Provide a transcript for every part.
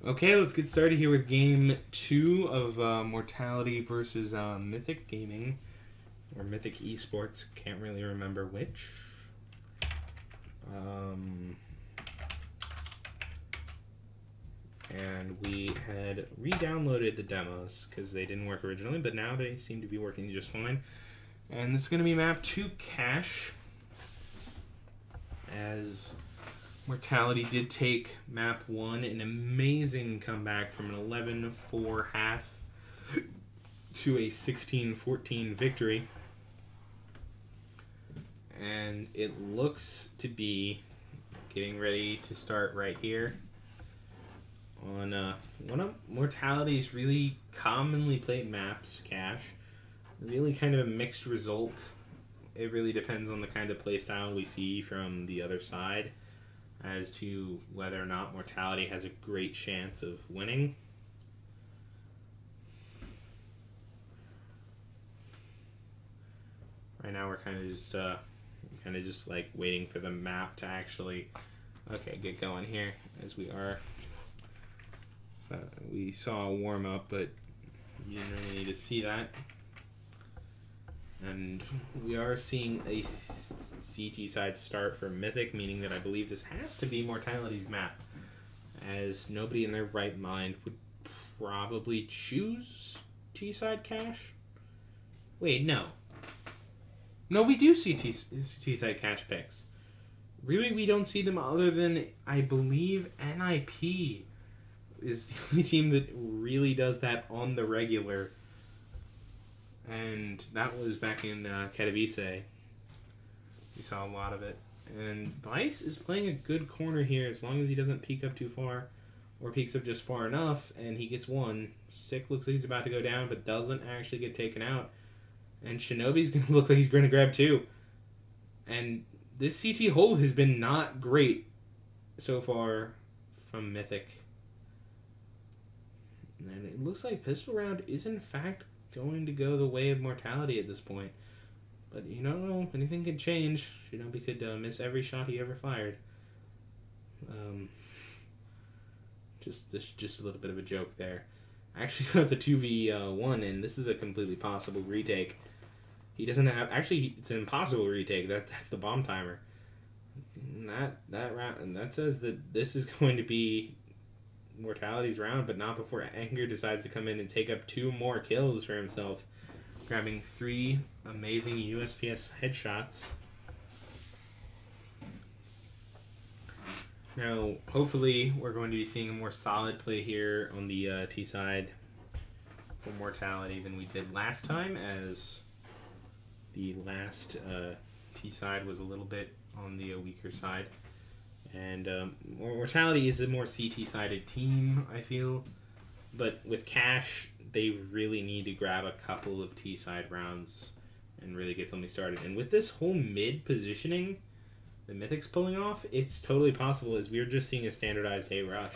Okay, let's get started here with game 2 of Mortality versus Mythic Gaming, or Mythic eSports. Can't really remember which. And we had re-downloaded the demos because they didn't work originally, but now they seem to be working just fine. And this is going to be map 2 Cache, as Mortality did take map 1, an amazing comeback from an 11-4 half to a 16-14 victory. And it looks to be getting ready to start right here on one of Mortality's really commonly played maps, Cache. Really kind of a mixed result. It really depends on the kind of playstyle we see from the other side as to whether or not Mortality has a great chance of winning. Right now we're kind of just like waiting for the map to actually get going here, as we are. We saw a warm up, but you didn't really need to see that. And we are seeing a CT side start for Mythic, meaning that I believe this has to be Mortality's map, as nobody in their right mind would probably choose T-side Cache. Wait, no. No, we do see T-side Cache picks. Really, we don't see them other than, I believe, NIP is the only team that really does that on the regular. And that was back in Katowice. We saw a lot of it. And Vice is playing a good corner here as long as he doesn't peek up too far, or peeks up just far enough, and he gets one. Sick looks like he's about to go down, but doesn't actually get taken out. And Shinobi's going to look like he's going to grab two. And this CT hold has been not great so far from Mythic. And it looks like pistol round is in fact going to go the way of Mortality at this point. But you don't know, anything could change. Shinobi could miss every shot he ever fired. Just a little bit of a joke there. Actually, that's a 2v1, and this is a completely possible retake. He doesn't have... Actually, it's an impossible retake. That's the bomb timer. And that says that this is going to be Mortality's round, but not before Anger decides to come in and take up 2 more kills for himself, grabbing 3 amazing USPS headshots. Now, hopefully, we're going to be seeing a more solid play here on the T side for Mortality than we did last time, as the last T side was a little bit on the weaker side. And Mortality is a more CT-sided team, I feel. But with Cache, they really need to grab a couple of T-side rounds and really get something started. And with this whole mid positioning the Mythic's pulling off, it's totally possible, as we're just seeing a standardized A rush.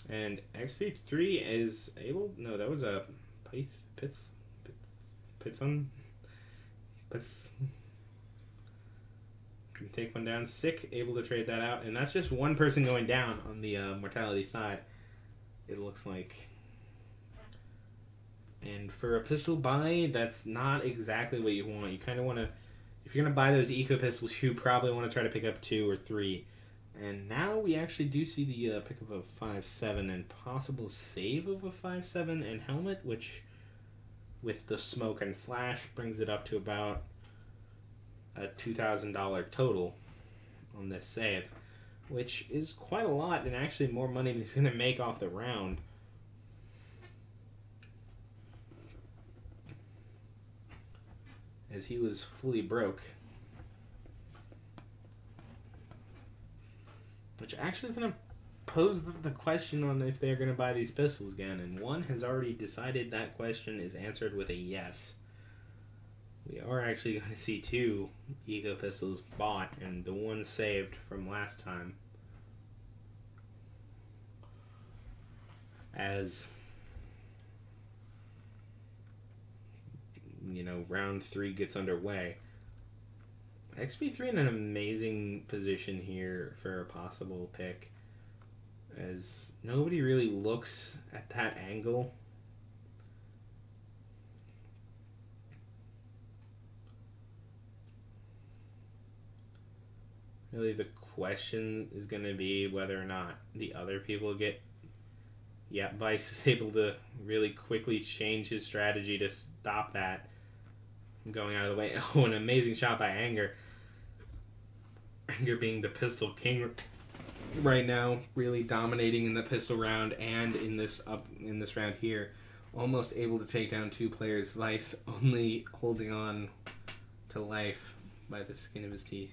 And XP3 is able... No, that was a... Python. Can take one down. Sick, able to trade that out, and that's just one person going down on the Mortality side, it looks like. And for a pistol buy, that's not exactly what you want. You kind of want to, if you're going to buy those eco pistols, you probably want to try to pick up 2 or 3. And now we actually do see the pickup of 5.7 and possible save of a 5.7 and helmet, which with the smoke and flash brings it up to about a $2,000 total on this save, which is quite a lot and actually more money than he's going to make off the round. As he was fully broke. Which actually is going to pose the question on if they're going to buy these pistols again. And one has already decided that question is answered with a yes. We are actually going to see 2 eco pistols bought, and the one saved from last time. As you know, round 3 gets underway. XP3 in an amazing position here for a possible pick, as nobody really looks at that angle. Really, the question is going to be whether or not the other people get... Yeah, Vice is able to really quickly change his strategy to stop that going out of the way. Oh, an amazing shot by Anger. Anger being the pistol king right now, really dominating in the pistol round and in this round here. Almost able to take down 2 players. Vice only holding on to life by the skin of his teeth.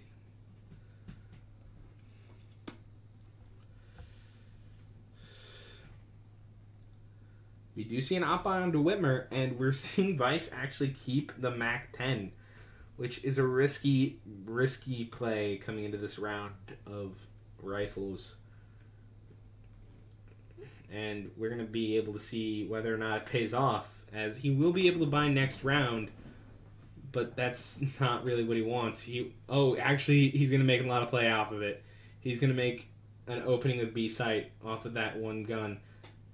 We do see an op onto Whitmer, and we're seeing Vice actually keep the MAC-10, which is a risky play coming into this round of rifles. And we're going to be able to see whether or not it pays off, as he will be able to buy next round, but that's not really what he wants. Actually, he's going to make a lot of play off of it. He's going to make an opening of B site off of that one gun,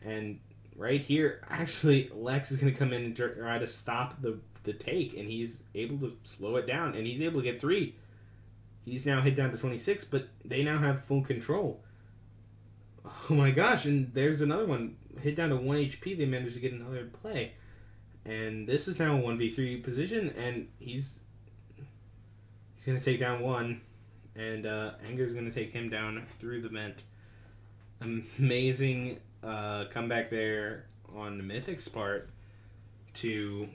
and right here, actually, Lex is going to come in and try to stop the take, and he's able to slow it down, and he's able to get 3. He's now hit down to 26, but they now have full control. Oh my gosh, and there's another one. Hit down to 1 HP, they managed to get another play. And this is now a 1v3 position, and he's going to take down 1, and Anger's going to take him down through the vent. Amazing comeback there on the Mythic's part to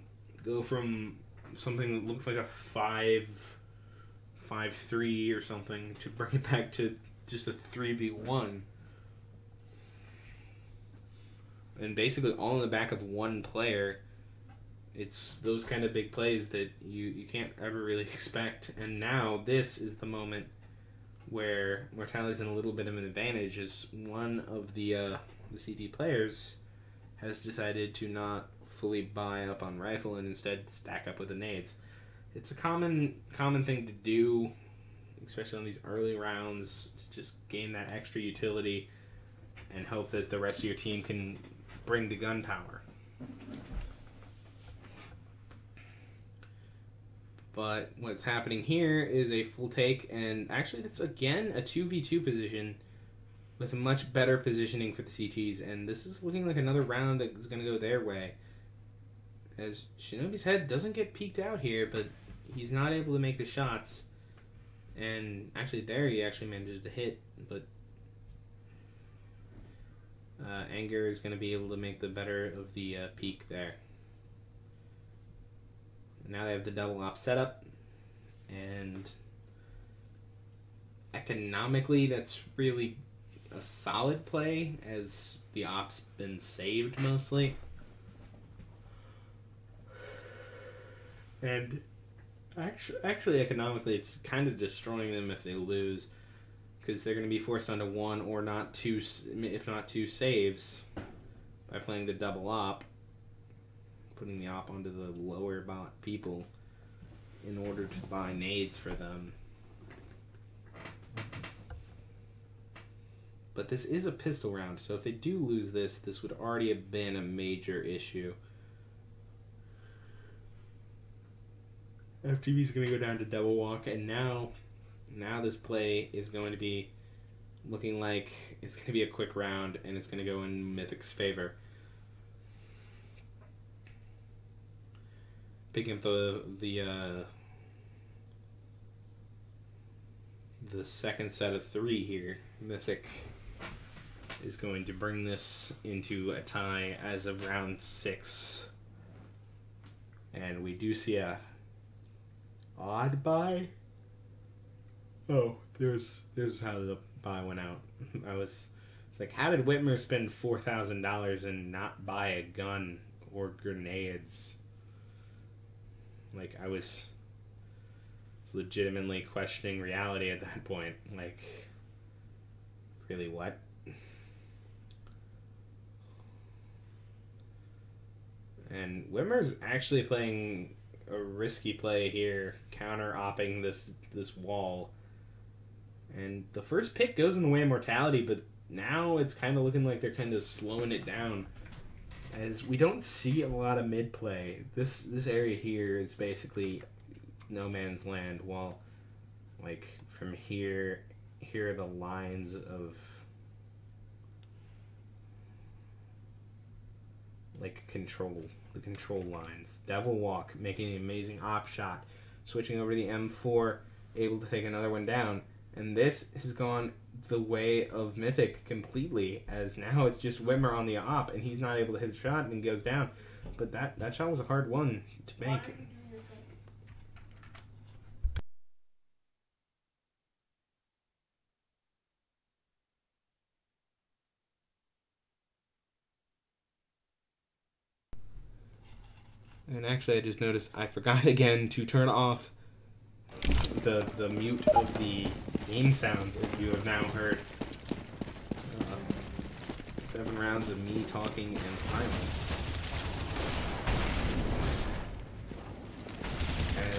go from something that looks like a 5-3 or something to bring it back to just a 3v1. And basically all in the back of one player. It's those kind of big plays that you can't ever really expect. And now this is the moment where Mortality's in a little bit of an advantage, as one of the CT players has decided to not fully buy up on rifle and instead stack up with the nades. It's a common thing to do, especially on these early rounds, to just gain that extra utility and hope that the rest of your team can bring the gunpowder. But what's happening here is a full take, and actually that's again a 2v2 position with a much better positioning for the CTs, and this is looking like another round that is going to go their way, as Shinobi's head doesn't get peeked out here, but he's not able to make the shots, and actually there he actually manages to hit, but Anger is going to be able to make the better of the peak there. Now they have the double op setup, and economically that's really a solid play, as the op's been saved mostly. And actually economically it's kind of destroying them if they lose, because they're going to be forced onto 1 or not 2, if not 2 saves by playing the double op, putting the op onto the lower bot people in order to buy nades for them. But this is a pistol round, so if they do lose this, this would already have been a major issue. FTV's going to go down to double walk, and now this play is going to be looking like it's going to be a quick round, and it's going to go in Mythic's favor. Picking up the second set of 3 here. Mythic is going to bring this into a tie as of round 6. And we do see a odd buy. Oh, there's how the buy went out. It's like, how did Whitmer spend $4,000 and not buy a gun or grenades? Like, I was legitimately questioning reality at that point. Like, really, what? And Whitmer's actually playing a risky play here, counter-opping this wall. And the first pick goes in the way of Mortality, but now it's kind of looking like they're kind of slowing it down, as we don't see a lot of mid play. This area here is basically no man's land, while like from here are the lines of like the control lines. Devil Walk making an amazing op shot, switching over to the M4, able to take another one down. And this has gone the way of Mythic completely, as now it's just Whitmer on the op, and he's not able to hit the shot and goes down. But that shot was a hard one to make. And actually, I just noticed I forgot again to turn off the mute of the game sounds, as you have now heard. 7 rounds of me talking and silence.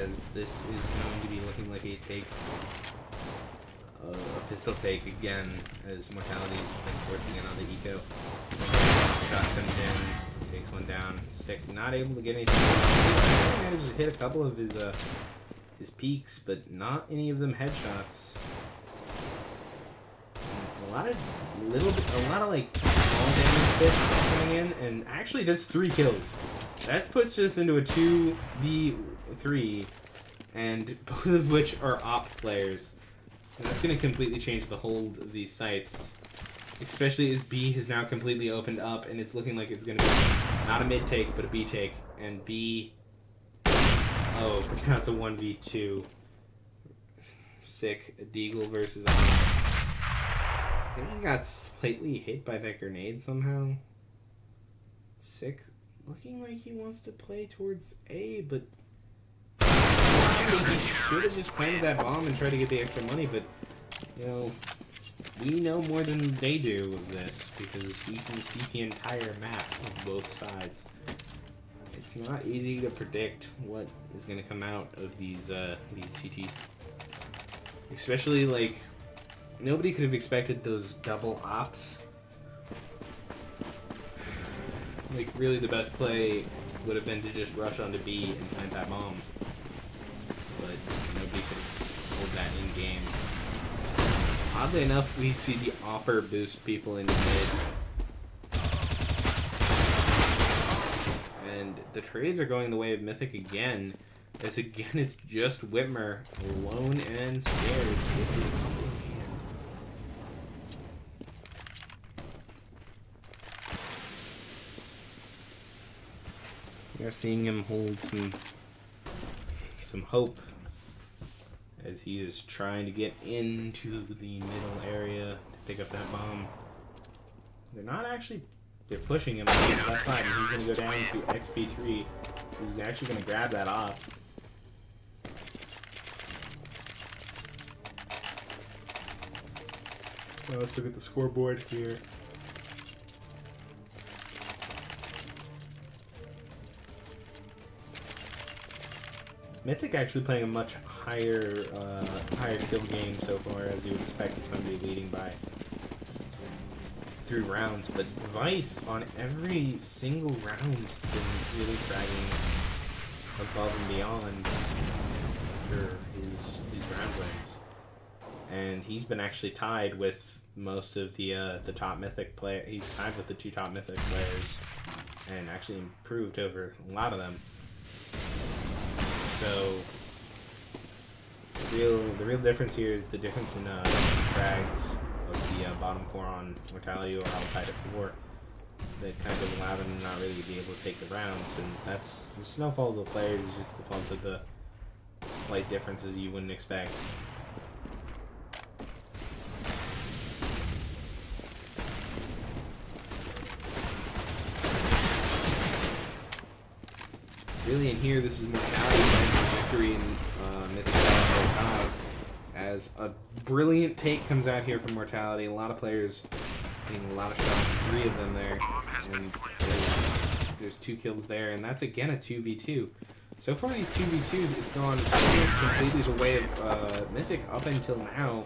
As this is going to be looking like a take, a pistol take again, as Mortality's been working in on the eco. Shot comes in, takes one down. Stick not able to get anything. He managed to hit a couple of his peaks, but not any of them headshots. A lot of like small damage bits coming in, and actually that's 3 kills. That puts us into a 2v3, and both of which are op players. And that's going to completely change the hold of these sites, especially as B has now completely opened up, and it's looking like it's going to be not a mid take, but a B take, and B. Oh, but now it's a 1v2. Sick. Deagle versus Ops. I think he got slightly hit by that grenade somehow. Sick. Looking like he wants to play towards A, but he should have just planted that bomb and tried to get the extra money, but, you know, we know more than they do of this, because we can see the entire map of both sides. It's not easy to predict what is going to come out of these CTs. Especially, like, nobody could have expected those double ops. Like, really the best play would have been to just rush onto B and plant that bomb. But nobody could have hold that in-game. Oddly enough, we see the offer boost people into mid. And the trades are going the way of Mythic again. As again, it's just Whitmer, alone and scared with his humble hand. We are seeing him hold some hope, as he is trying to get into the middle area to pick up that bomb. They're not actually... They're pushing him on the left side, and he's going to go down to XP3. He's actually going to grab that op. Well, let's look at the scoreboard here. Mythic actually playing a much higher kill game so far, as you would expect somebody leading by 3 rounds, but Vice on every single round has been really dragging above and beyond for his round wins, and he's been actually tied with most of the top Mythic player. He's tied with the 2 top Mythic players, and actually improved over a lot of them. So the real difference here is the difference in frags of the bottom 4 on Mortality, or I'll tied at 4, that kind of allow them to not really be able to take the rounds, and that's it's no fault of the players, it's just the fault of the slight differences you wouldn't expect. Really, in here, this is Mortality playing victory in Mythic time, as a brilliant take comes out here from Mortality. A lot of players getting a lot of shots, 3 of them there, and there's 2 kills there, and that's again a 2v2. So far, these 2v2s, it's gone completely the way of Mythic up until now,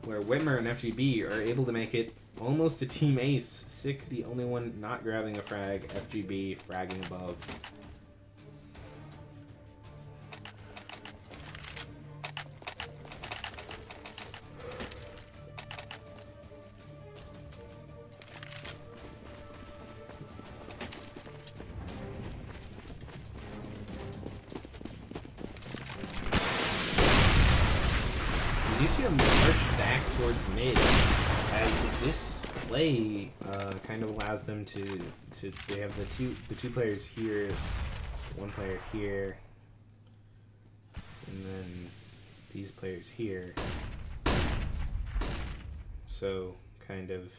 where Whitmer and FGB are able to make it almost a team ace. Sick, the only one not grabbing a frag, FGB fragging above. You see a large stack towards mid, as this play kind of allows them to they have the two players here, one player here, and then these players here. So kind of,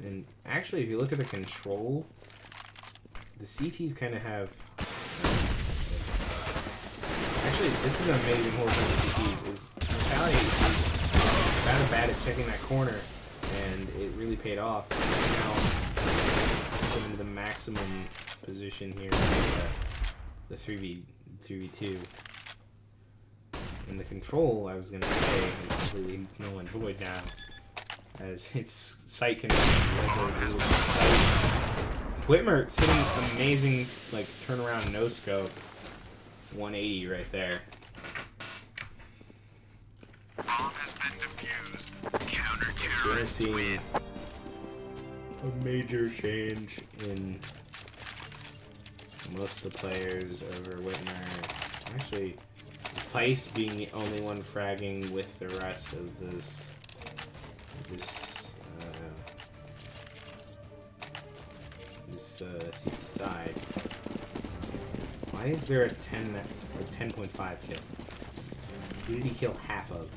and actually if you look at the control, the CTs kind of have. Actually, this is an amazing hold from the CTs. Is Mortality is rather bad at checking that corner, and it really paid off. Now, into the maximum position here, the 3v2. And the control, I was gonna say, is completely null and void now, as its sight can Whitmer's hitting amazing, like turnaround no scope. 180 right there. Bomb has been defused. Counter-terrorists win. A major change in most of the players over Whitmer. Actually, Feist being the only one fragging with the rest of this side. Why is there a 10.5 kill? Who did he kill half of?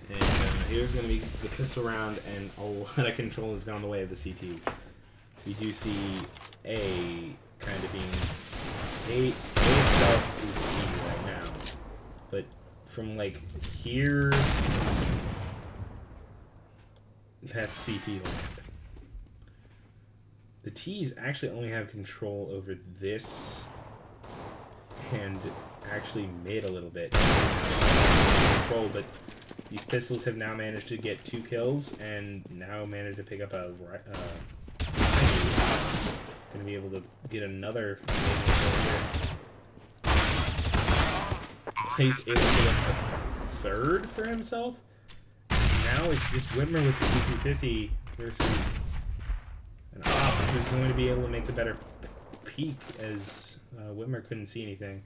And here's going to be the pistol round, and a lot of control has gone the way of the CTs. We do see A kind of being A itself is key right now, but from like here, that's CT land. The T's actually only have control over this and actually mid a little bit. Control, but these pistols have now managed to get 2 kills and now managed to pick up a going to be able to get another. He's able to get a 3rd for himself. Now it's just Whitmer with the 250 versus an op who's going to be able to make the better peek, as Whitmer couldn't see anything.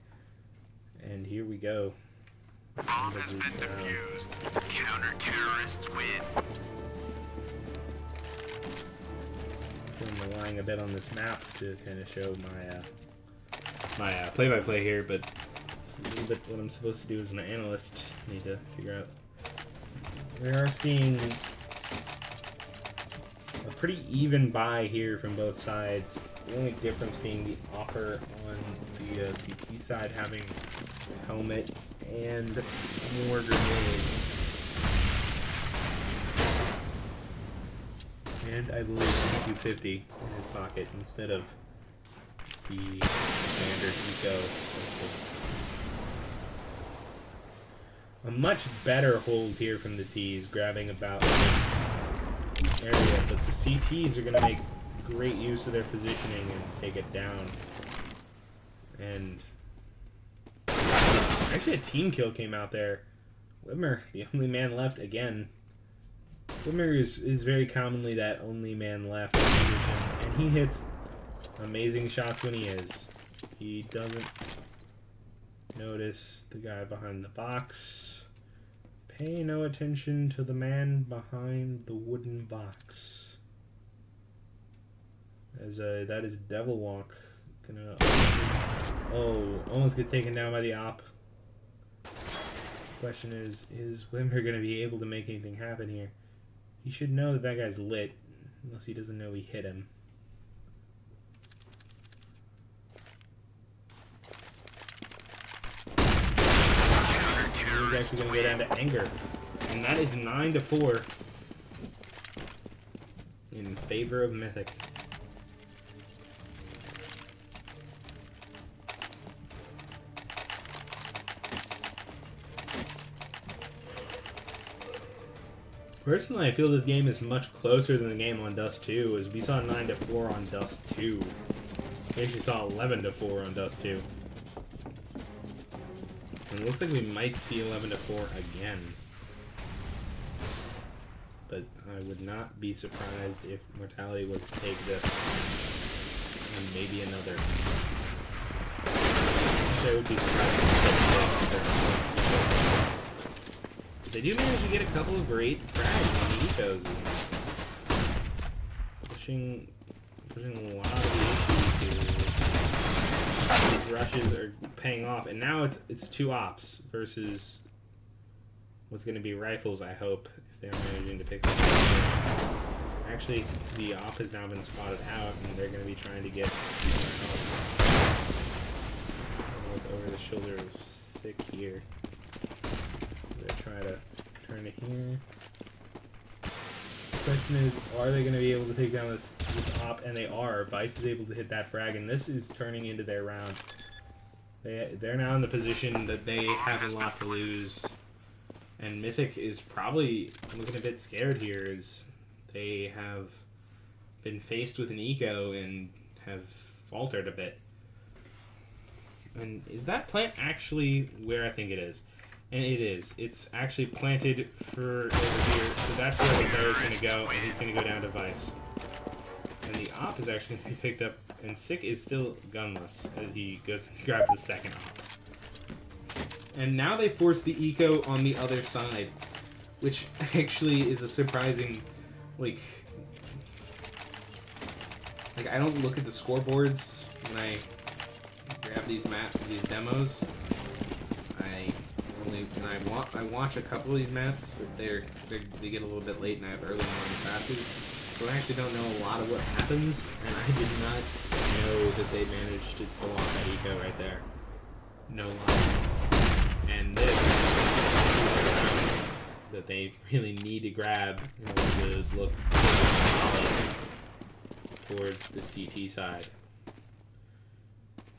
And here we go. Bomb has been defused. Counter-terrorists win. I'm relying a bit on this map to kind of show my play-by-play here, but it's a little bit what I'm supposed to do as an analyst. Need to figure out. We are seeing a pretty even buy here from both sides. The only difference being the offer on the CT side having a helmet and more grenades. And I believe 250 in his pocket instead of the standard eco. A much better hold here from the T's, grabbing about this area, but the CTs are going to make great use of their positioning and take it down. And actually a team kill came out there. Whitmer, the only man left again. Whitmer is very commonly that only man left position, and he hits amazing shots when he is. He doesn't notice the guy behind the box. Pay no attention to the man behind the wooden box. As that is Devil Walk. Gonna almost gets taken down by the op. Question is Whitmer gonna be able to make anything happen here? He should know that that guy's lit, unless he doesn't know we hit him. is actually going to go down to anger. And that is 9-4 in favor of Mythic. Personally, I feel this game is much closer than the game on Dust 2, as we saw 9-4 on Dust 2. We actually saw 11-4 on Dust 2. And it looks like we might see 11-4 again. But I would not be surprised if Mortality was to take this and maybe another. I would be surprised if they take another. They do manage to get a couple of great frags on the ecos. Pushing a lot of the issues here. These rushes are paying off, and now it's 2 ops versus what's going to be rifles, I hope, if they're managing to pick them. Actually, the op has now been spotted out, and they're going to be trying to get look over the shoulder of Sick here. Try to turn it here. The question is, are they going to be able to take down this op? And they are. Vice is able to hit that frag, and this is turning into their round. They're now in the position that they have a lot to lose. And Mythic is probably looking a bit scared here, as they have been faced with an eco and have faltered a bit. And is that plant actually where I think it is? And it is. It's actually planted for over here, so that's where the bear is going to go, and he's going to go down to Vice. And the op is actually going to be picked up, and Sick is still gunless as he goes and grabs the second op. And now they force the eco on the other side, which actually is a surprising, like I don't look at the scoreboards when I grab these demos. I watch a couple of these maps, but they get a little bit late and I have early morning classes, so I actually don't know a lot of what happens, and I did not know that they managed to pull off that eco right there. No lie. And this is that they really need to grab in order to look solid towards the CT side.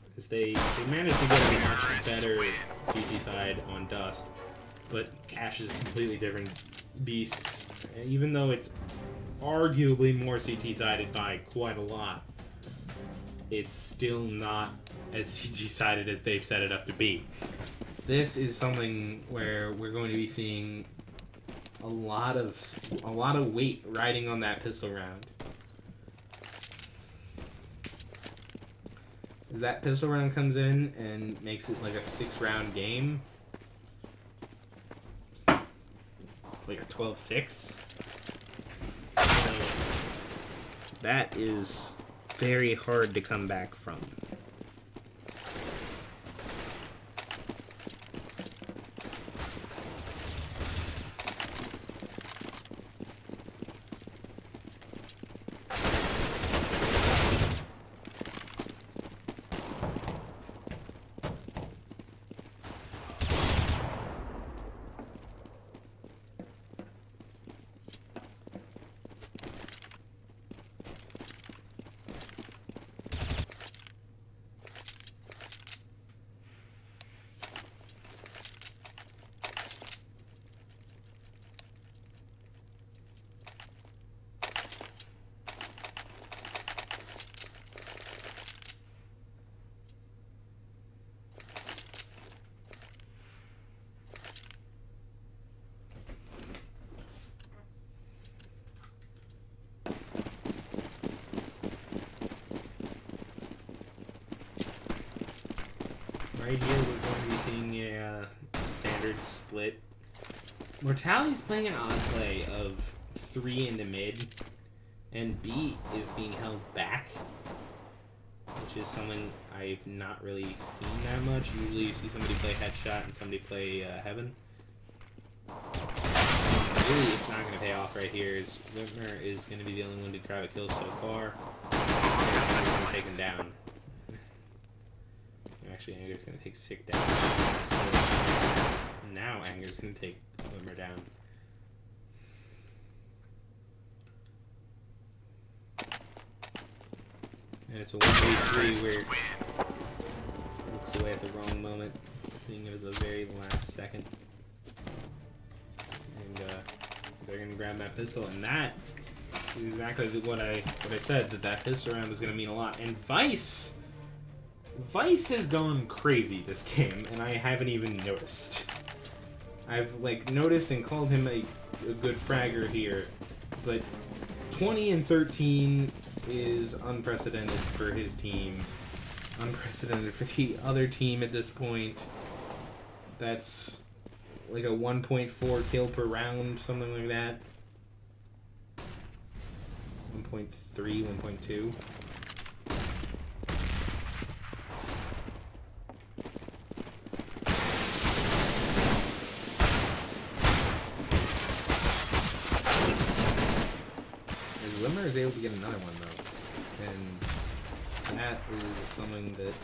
Because they managed to get a much better CT side on Dust, but Cash is a completely different beast. And even though it's arguably more CT-sided by quite a lot, it's still not as CT-sided as they've set it up to be. This is something where we're going to be seeing a lot of weight riding on that pistol round. As that pistol round comes in and makes it like a 6-round game, like a 12-6, that is very hard to come back from. Right here, we're going to be seeing a standard split. Mortality's playing an odd play of 3 into mid, and B is being held back, which is something I've not really seen that much. Usually you see somebody play headshot and somebody play heaven. Really, it's not going to pay off right here, as Whitmer is going to be the only one to grab a kill so far. And take him down. Actually, Anger's going to take Sick down. So, now Anger's gonna take Glimmer down. And it's a 1v3 where it looks away at the wrong moment, being at the very last second. And they're gonna grab that pistol, and that is exactly what I said, that pistol round was gonna mean a lot. And Vice has gone crazy this game, and I haven't even noticed. I've like noticed and called him a good fragger here, but 20 and 13 is unprecedented for his team. Unprecedented for the other team at this point. That's like a 1.4 kill per round, something like that. 1.3, 1.2. Glimmer is able to get another one though, and that is something that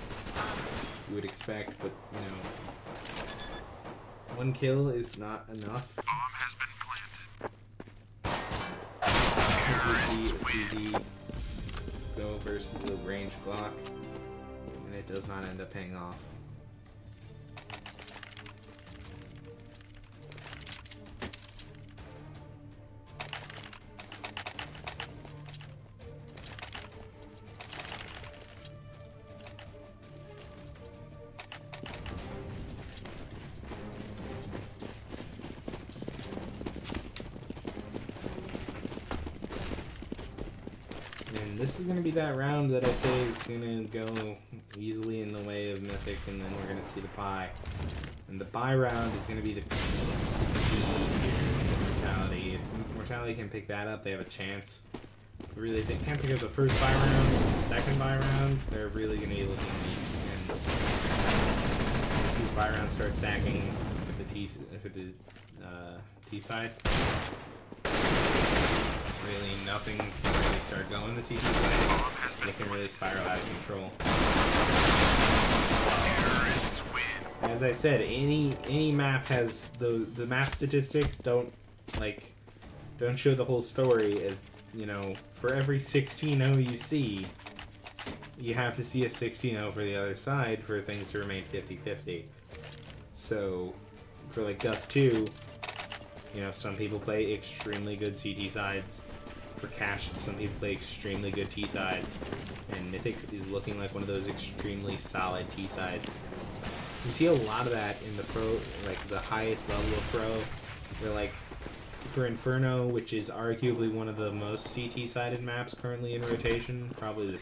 you would expect, but you know, one kill is not enough. Bomb has been planted. You see a CD go versus a ranged Glock, and it does not end up paying off. And this is going to be that round that I say is going to go easily in the way of Mythic, and then we're going to see the bye. And the bye round is going to be the key here for Mortality. If Mortality can pick that up, they have a chance. Really, if they can't pick up the first bye round or the second bye round, they're really going to be looking weak. And once these bye rounds start stacking with the T side, really nothing can really start going the CT side. They can really spiral out of control. As I said, any map has the map statistics don't show the whole story. As you know, for every 16-0 you see, you have to see a 16-0 for the other side for things to remain 50-50. So for like Dust 2, you know, some people play extremely good CT sides. For Cash, some people play extremely good T sides, and Mythic is looking like one of those extremely solid T sides. You see a lot of that in the pro, like the highest level of pro, where like for Inferno, which is arguably one of the most CT sided maps currently in rotation, probably the